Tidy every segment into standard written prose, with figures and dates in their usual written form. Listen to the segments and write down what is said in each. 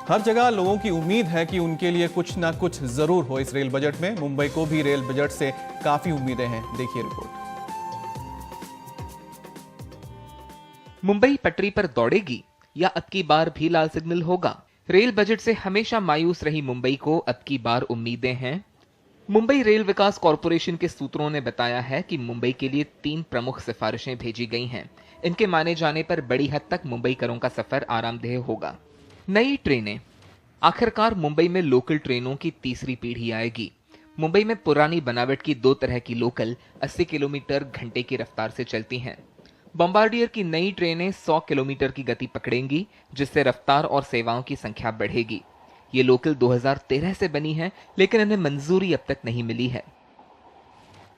हर जगह लोगों की उम्मीद है कि उनके लिए कुछ ना कुछ जरूर हो इस रेल बजट में। मुंबई को भी रेल बजट से काफी उम्मीदें हैं। देखिए रिपोर्ट। मुंबई पटरी पर दौड़ेगी या अब की बार भी लाल सिग्नल होगा? रेल बजट से हमेशा मायूस रही मुंबई को अब की बार उम्मीदें हैं। मुंबई रेल विकास कॉरपोरेशन के सूत्रों ने बताया है कि मुंबई के लिए 3 प्रमुख सिफारिशें भेजी गई हैं। इनके माने जाने पर बड़ी हद तक मुंबईकरों का सफर आरामदेह होगा। नई ट्रेनें। आखिरकार मुंबई में लोकल ट्रेनों की तीसरी पीढ़ी आएगी। मुंबई में पुरानी बनावट की 2 तरह की लोकल 80 किलोमीटर घंटे की रफ्तार से चलती हैं। बॉम्बार्डियर की नई ट्रेनें 100 किलोमीटर की गति पकड़ेंगी, जिससे रफ्तार और सेवाओं की संख्या बढ़ेगी। ये लोकल 2013 से बनी है, लेकिन इन्हें मंजूरी अब तक नहीं मिली है।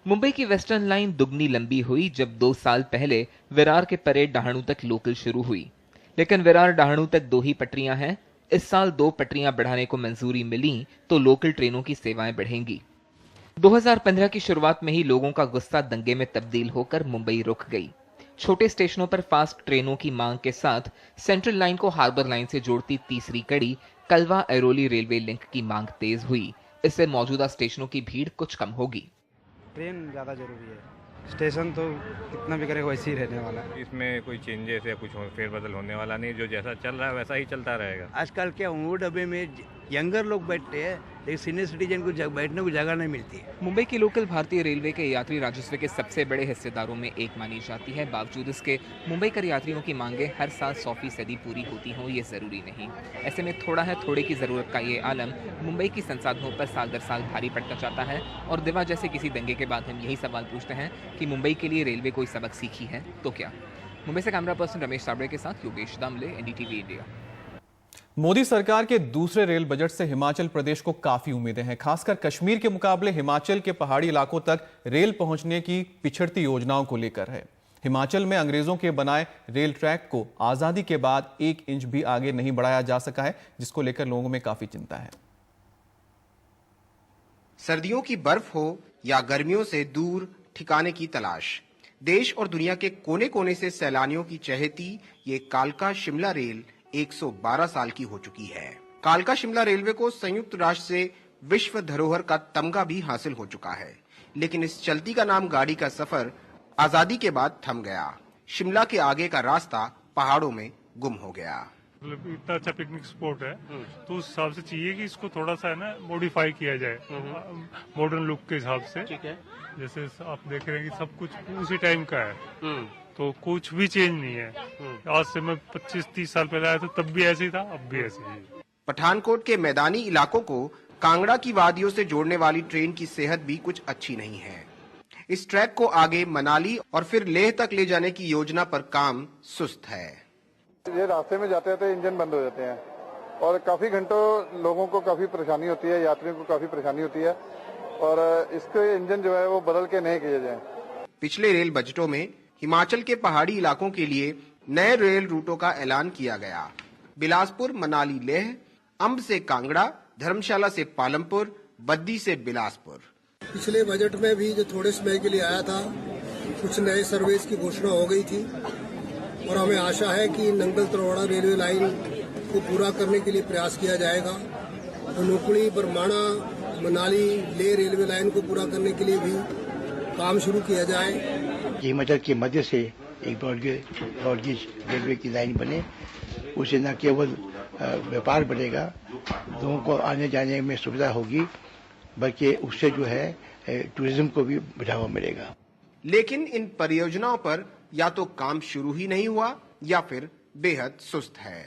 मुंबई की वेस्टर्न लाइन दुगनी लंबी हुई जब 2 साल पहले विरार के परेड डहाणू तक लोकल शुरू हुई, लेकिन विरार डहाणू तक 2 ही पटरियां हैं। इस साल 2 पटरियां बढ़ाने को मंजूरी मिली तो लोकल ट्रेनों की सेवाएं बढ़ेंगी। 2015 की शुरुआत में ही लोगों का गुस्सा दंगे में तब्दील होकर मुंबई रुक गई। छोटे स्टेशनों पर फास्ट ट्रेनों की मांग के साथ सेंट्रल लाइन को हार्बर लाइन से जोड़ती तीसरी कड़ी कलवा ऐरोली रेलवे लिंक की मांग तेज हुई। इससे मौजूदा स्टेशनों की भीड़ कुछ कम होगी। ट्रेन ज़्यादा जरूरी है, स्टेशन तो कितना भी करे वैसे ही रहने वाला है। इसमें कोई चेंजेस या कुछ फेरबदल होने वाला नहीं, जो जैसा चल रहा है वैसा ही चलता रहेगा। आजकल क्या वो डब्बे में यंगर लोग बैठते हैं, लेकिन सीनियर सिटीजन को बैठने को जगह नहीं मिलती है। मुंबई की लोकल भारतीय रेलवे के यात्री राजस्व के सबसे बड़े हिस्सेदारों में एक मानी जाती है। बावजूद इसके मुंबई कर यात्रियों की मांगे हर साल 100% पूरी होती हों ये जरूरी नहीं। ऐसे में थोड़ा है थोड़े की जरूरत का ये आलम मुंबई की संसाधनों पर साल दर साल भारी पड़ता जाता है। और दिवा जैसे किसी दंगे के बाद हम यही सवाल पूछते हैं कि मुंबई के लिए रेलवे कोई सबक सीखी है तो क्या? मुंबई से कैमरा पर्सन रमेश साबड़े के साथ योगेश दामले, एनडीटीवी इंडिया। मोदी सरकार के दूसरे रेल बजट से हिमाचल प्रदेश को काफी उम्मीदें हैं। खासकर कश्मीर के मुकाबले हिमाचल के पहाड़ी इलाकों तक रेल पहुंचने की पिछड़ती योजनाओं को लेकर है। हिमाचल में अंग्रेजों के बनाए रेल ट्रैक को आजादी के बाद 1 इंच भी आगे नहीं बढ़ाया जा सका है, जिसको लेकर लोगों में काफी चिंता है। सर्दियों की बर्फ हो या गर्मियों से दूर ठिकाने की तलाश, देश और दुनिया के कोने कोने से सैलानियों की चहेती ये कालका शिमला रेल 112 साल की हो चुकी है। कालका शिमला रेलवे को संयुक्त राष्ट्र से विश्व धरोहर का तमगा भी हासिल हो चुका है, लेकिन इस चलती का नाम गाड़ी का सफर आजादी के बाद थम गया। शिमला के आगे का रास्ता पहाड़ों में गुम हो गया। मतलब इतना अच्छा पिकनिक स्पॉट है तो उस हिसाब से चाहिए कि इसको थोड़ा सा है ना मॉडिफाई किया जाए मॉडर्न लुक के हिसाब से। ठीक है, जैसे आप देख रहे हैं कि सब कुछ उसी टाइम का है, तो कुछ भी चेंज नहीं है। आज से मैं 25-30 साल पहले आया था तब भी ऐसे ही था, अब भी ऐसे ही। पठानकोट के मैदानी इलाकों को कांगड़ा की वादियों से जोड़ने वाली ट्रेन की सेहत भी कुछ अच्छी नहीं है। इस ट्रैक को आगे मनाली और फिर लेह तक ले जाने की योजना पर काम सुस्त है। ये रास्ते में जाते जाते इंजन बंद हो जाते हैं और काफी घंटों लोगों को काफी परेशानी होती है, यात्रियों को काफी परेशानी होती है और इसके इंजन जो है वो बदल के नए किए जाएं। पिछले रेल बजटों में हिमाचल के पहाड़ी इलाकों के लिए नए रेल रूटों का ऐलान किया गया। बिलासपुर मनाली लेह, अंब से कांगड़ा, धर्मशाला से पालमपुर, बद्दी से बिलासपुर। पिछले बजट में भी जो थोड़े समय के लिए आया था, कुछ नए सर्विस की घोषणा हो गई थी और हमें आशा है कि नंगल तरोड़ा रेलवे लाइन को पूरा करने के लिए प्रयास किया जाएगा और नोकड़ी बरमाणा मनाली लेह रेलवे लाइन को पूरा करने के लिए भी काम शुरू किया जाए। हिमाचल के मध्य से एक ब्रॉडगेज रेलवे की लाइन बने, उससे न केवल व्यापार बढ़ेगा, लोगों को आने जाने में सुविधा होगी, बल्कि उससे जो है टूरिज्म को भी बढ़ावा मिलेगा। लेकिन इन परियोजनाओं पर या तो काम शुरू ही नहीं हुआ या फिर बेहद सुस्त है।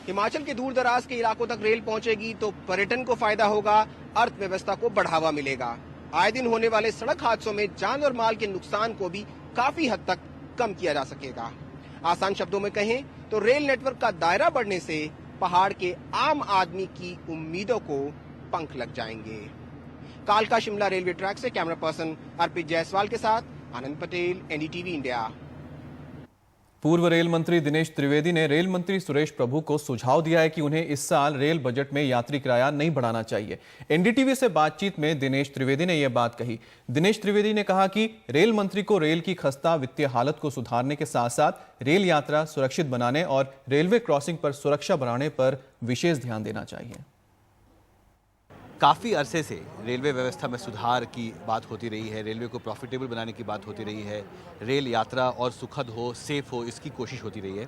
हिमाचल के दूर दराज के इलाकों तक रेल पहुंचेगी तो पर्यटन को फायदा होगा, अर्थव्यवस्था को बढ़ावा मिलेगा। आए दिन होने वाले सड़क हादसों में जान और माल के नुकसान को भी काफी हद तक कम किया जा सकेगा। आसान शब्दों में कहें तो रेल नेटवर्क का दायरा बढ़ने से पहाड़ के आम आदमी की उम्मीदों को पंख लग जाएंगे। कालका शिमला रेलवे ट्रैक से कैमरा पर्सन अर्पित जायसवाल के साथ आनंद पटेल, एनडीटीवी इंडिया। पूर्व रेल मंत्री दिनेश त्रिवेदी ने रेल मंत्री सुरेश प्रभु को सुझाव दिया है कि उन्हें इस साल रेल बजट में यात्री किराया नहीं बढ़ाना चाहिए। एनडीटीवी से बातचीत में दिनेश त्रिवेदी ने यह बात कही। दिनेश त्रिवेदी ने कहा कि रेल मंत्री को रेल की खस्ता वित्तीय हालत को सुधारने के साथ साथ रेल यात्रा सुरक्षित बनाने और रेलवे क्रॉसिंग पर सुरक्षा बढ़ाने पर विशेष ध्यान देना चाहिए। काफ़ी अरसे से रेलवे व्यवस्था में सुधार की बात होती रही है, रेलवे को प्रॉफिटेबल बनाने की बात होती रही है, रेल यात्रा और सुखद हो, सेफ हो, इसकी कोशिश होती रही है।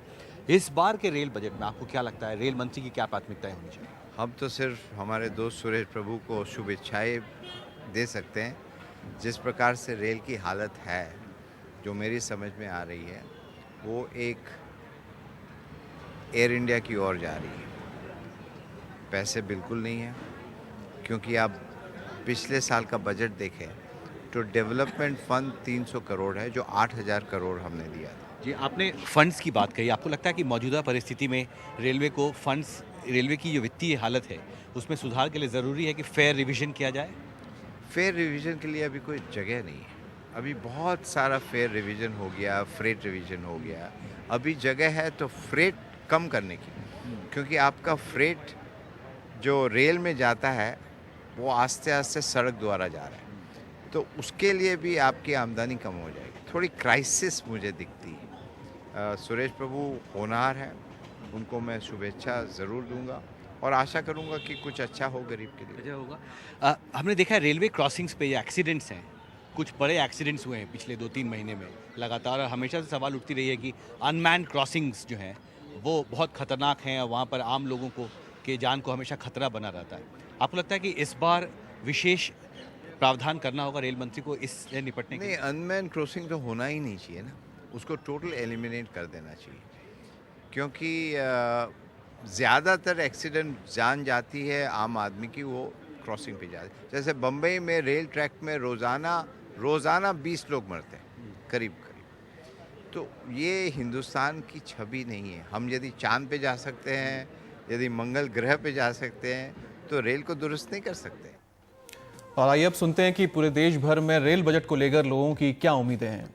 इस बार के रेल बजट में आपको क्या लगता है, रेल मंत्री की क्या प्राथमिकताएं होनी चाहिए? हम तो सिर्फ हमारे दोस्त सुरेश प्रभु को शुभेच्छाएं दे सकते हैं। जिस प्रकार से रेल की हालत है, जो मेरी समझ में आ रही है, वो एक एयर इंडिया की ओर जा रही है। पैसे बिल्कुल नहीं है, क्योंकि आप पिछले साल का बजट देखें तो डेवलपमेंट फंड 300 करोड़ है, जो 8000 करोड़ हमने दिया था। जी, आपने फंड्स की बात कही। आपको लगता है कि मौजूदा परिस्थिति में रेलवे को फंड्स, रेलवे की जो वित्तीय हालत है उसमें सुधार के लिए ज़रूरी है कि फेयर रिवीजन किया जाए? फेयर रिवीजन के लिए अभी कोई जगह नहीं है। अभी बहुत सारा फेयर रिवीजन हो गया, फ्रेट रिवीजन हो गया। अभी जगह है तो फ्रेट कम करने की, क्योंकि आपका फ्रेट जो रेल में जाता है वो आस्ते आस्ते सड़क द्वारा जा रहा है, तो उसके लिए भी आपकी आमदनी कम हो जाएगी। थोड़ी क्राइसिस मुझे दिखती है। सुरेश प्रभु होनहार हैं, उनको मैं शुभेच्छा ज़रूर दूंगा और आशा करूंगा कि कुछ अच्छा हो गरीब के लिए। अच्छा होगा। हमने देखा है रेलवे क्रॉसिंग्स पे ये एक्सीडेंट्स हैं, कुछ बड़े एक्सीडेंट्स हुए हैं पिछले 2-3 महीने में लगातार, और हमेशा से सवाल उठती रही है कि अनमैन्ड क्रॉसिंग्स जो हैं वो बहुत ख़तरनाक हैं और वहाँ पर आम लोगों को के जान को हमेशा खतरा बना रहता है। आपको लगता है कि इस बार विशेष प्रावधान करना होगा रेल मंत्री को इससे निपटने के लिए? नहीं, अनमैन क्रॉसिंग तो होना ही नहीं चाहिए ना, उसको टोटल एलिमिनेट कर देना चाहिए, क्योंकि ज़्यादातर एक्सीडेंट जान जाती है आम आदमी की, वो क्रॉसिंग पे जाती है। जैसे बम्बई में रेल ट्रैक में रोज़ाना 20 लोग मरते हैं करीब। तो ये हिंदुस्तान की छवि नहीं है। हम यदि चांद पे जा सकते हैं, यदि मंगल ग्रह पे जा सकते हैं, तो रेल को दुरुस्त नहीं कर सकते। और आइए अब सुनते हैं कि पूरे देश भर में रेल बजट को लेकर लोगों की क्या उम्मीदें हैं।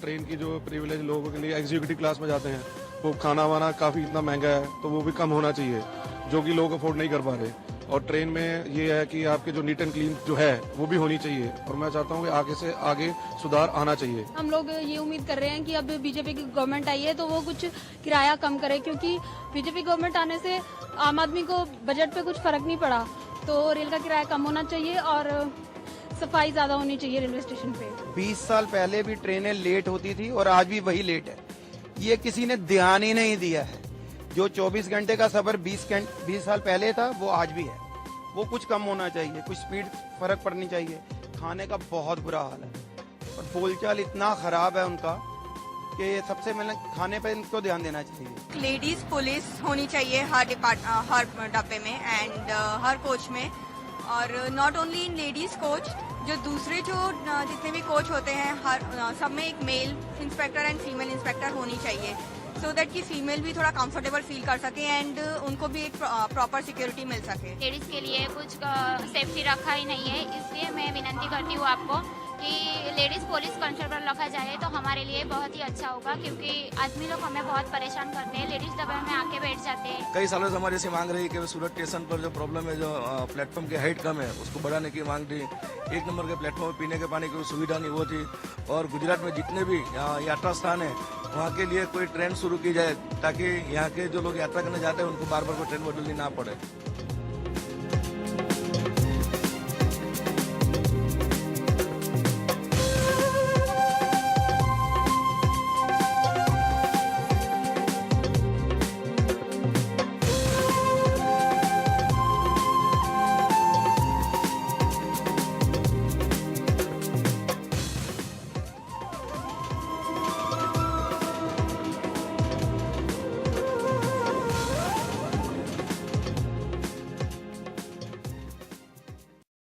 ट्रेन की जो प्रिविलेज लोगों के लिए एग्जीक्यूटिव क्लास में जाते हैं, वो खाना वाना काफ़ी इतना महंगा है, तो वो भी कम होना चाहिए, जो कि लोग अफोर्ड नहीं कर पा रहे। और ट्रेन में ये है कि आपके जो नीट एंड क्लीन जो है वो भी होनी चाहिए, और मैं चाहता हूँ कि आगे से आगे सुधार आना चाहिए। हम लोग ये उम्मीद कर रहे हैं कि अब बीजेपी की गवर्नमेंट आई है तो वो कुछ किराया कम करे, क्योंकि बीजेपी गवर्नमेंट आने से आम आदमी को बजट पे कुछ फर्क नहीं पड़ा। तो रेल का किराया कम होना चाहिए और सफाई ज्यादा होनी चाहिए रेलवे स्टेशन पे। 20 साल पहले भी ट्रेनें लेट होती थी और आज भी वही लेट है। ये किसी ने ध्यान ही नहीं दिया है। जो 24 घंटे का सफर 20 साल पहले था वो आज भी है। वो कुछ कम होना चाहिए, कुछ स्पीड फर्क पड़नी चाहिए। खाने का बहुत बुरा हाल है और बोलचाल इतना खराब है उनका कि सबसे पहले खाने पर इनको ध्यान देना चाहिए। लेडीज पुलिस होनी चाहिए हर डब्बे में एंड हर कोच में, और not only in ladies coach, जो दूसरे जो जितने भी कोच होते हैं हर सब में एक male inspector and female inspector होनी चाहिए, सो दैट कि फीमेल भी थोड़ा कंफर्टेबल फील कर सके एंड उनको भी एक प्रॉपर सिक्योरिटी मिल सके। लेडीज के लिए कुछ सेफ्टी रखा ही नहीं है, इसलिए मैं विनती करती हूँ आपको कि लेडीज पुलिस कांस्टेबल रखा जाए तो हमारे लिए बहुत ही अच्छा होगा, क्योंकि आदमी लोग हमें बहुत परेशान करते हैं, लेडीज डब्बे में आके बैठ जाते हैं। कई सालों से हमारी ऐसी मांग रही कि सूरत स्टेशन पर जो प्रॉब्लम है, जो प्लेटफॉर्म की हाइट कम है, उसको बढ़ाने की मांग थी। 1 नंबर के प्लेटफॉर्म पीने के पानी की सुविधा नहीं वो थी, और गुजरात में जितने भी यात्रा स्थान है वहाँ के लिए कोई ट्रेन शुरू की जाए, ताकि यहाँ के जो लोग यात्रा करने जाते हैं उनको बार बार कोई ट्रेन बदलनी ना पड़े।